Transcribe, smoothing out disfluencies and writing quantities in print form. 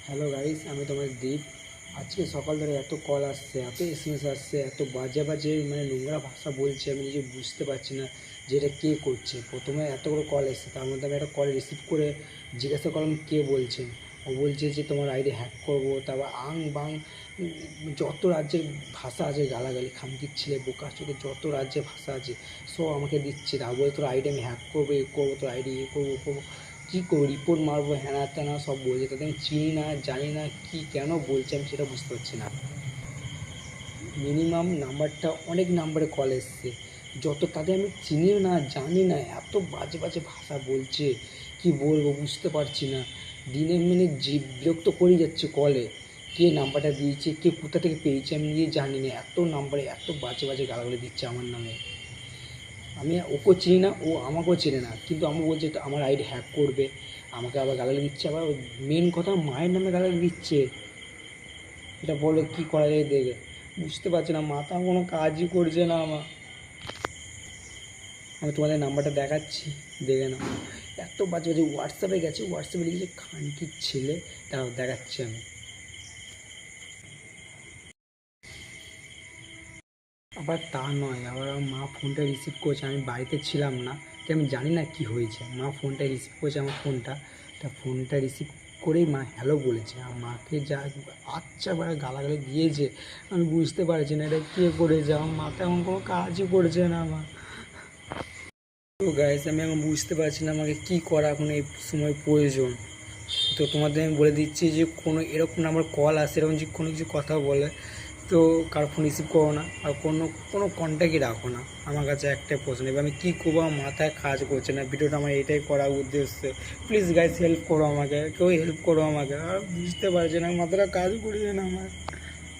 Hello guys, আমি তোমার দীপ। আজকে সকাল ধরে এত কল আসছে, এত এসএমএস আসছে, এত বাজে বাজে নোংরা ভাষা বলছে, আমি নিজে বুঝতে পারছি না যে এটা কে করছে। প্রথমে এতগুলো কল এসছে, তার মধ্যে আমি একটা কল রিসিভ করে জিজ্ঞাসা করলাম কে বলছেন। ও বলছে যে তোমার আইডি হ্যাক করবো, তারপর আং বাং যত রাজ্যের ভাষা আছে, গালাগালি, খামকির ছেলে, বোকার চোখে যত রাজ্যের ভাষা আছে সব আমাকে দিচ্ছে। তা বলে তোর আইডি আমি হ্যাক করবো, এ করবো, তোর আইডি এ করবো করবো, কী করবো, রিপোর্ট মারবো, হ্যানা ত্যানা সব বলছে। তাদের আমি চিনি না, জানি না, কি কেন বলছে আমি সেটা বুঝতে পারছি না। মিনিমাম নাম্বারটা অনেক নাম্বারে কল এসছে, যত তাদের আমি চিনিও না, জানি না, এত বাজে বাজে ভাষা বলছে, কি বলবো বুঝতে পারছি না। দিনে যে বিরক্ত করে যাচ্ছে কলে। কে নাম্বারটা দিয়েছে, কে কোথা থেকে পেয়েছে আমি নিজে জানি না, এত নাম্বারে এত বাজে বাজে গালাগালি দিচ্ছে আমার নামে। আমি ওকেও চিনি না, ও আমাকেও চেনে না, কিন্তু আমাকে বলছে আমার আইডি হ্যাক করবে, আমাকে আবার গালাগালি দিচ্ছে। আবার মেন কথা মায়ের নামে গালাগালি দিচ্ছে। এটা বলে কী করা যায়, দেখে বুঝতে পারছি না, মাথা কোনো কাজই করছে না আমার। আমি তোমাদের নাম্বারটা দেখাচ্ছি, দেখে নাও। এত বাজে বাজে হোয়াটসঅ্যাপে গেছে, হোয়াটসঅ্যাপে লিখেছে খানকির ছেলে, তাও দেখাচ্ছি আমি। আবার তা নয়, আবার আমার মা ফোনটা রিসিভ করেছে, আমি বাড়িতে ছিলাম না, তাই আমি জানি না কি হয়েছে। মা ফোনটা রিসিভ করেছে, আমার ফোনটা, তা ফোনটা রিসিভ করেই মা হ্যালো বলেছে। আর মাকে যা আচ্ছা বা গালাগালি দিয়েছে আমি বুঝতে পারছি না এটা কে করেছে। আমার মাথা এখন কোনো কাজই করছে না আমার। তো গাইস, আমি এখন বুঝতে পারছি না আমাকে কী করা এখন এই সময় প্রয়োজন। তো তোমাদের আমি বলে দিচ্ছি যে কোনো এরকম নাম্বার কল আসে, এরকম যে কোনো কিছু কথা বলে, তো কার ফোন রিসিভ করো না, আর কোনো কোনো কন্ট্যাক্টই রাখো না। আমার কাছে একটাই প্রশ্ন, এবার আমি কী করবো, আমার মাথায় কাজ করছে না। ভিডিওটা আমার এটাই করার উদ্দেশ্য। প্লিজ গাইস হেল্প করো আমাকে, কেউ হেল্প করো আমাকে। আর বুঝতে পারছি না, মাথাটা কাজ করছে না আমার।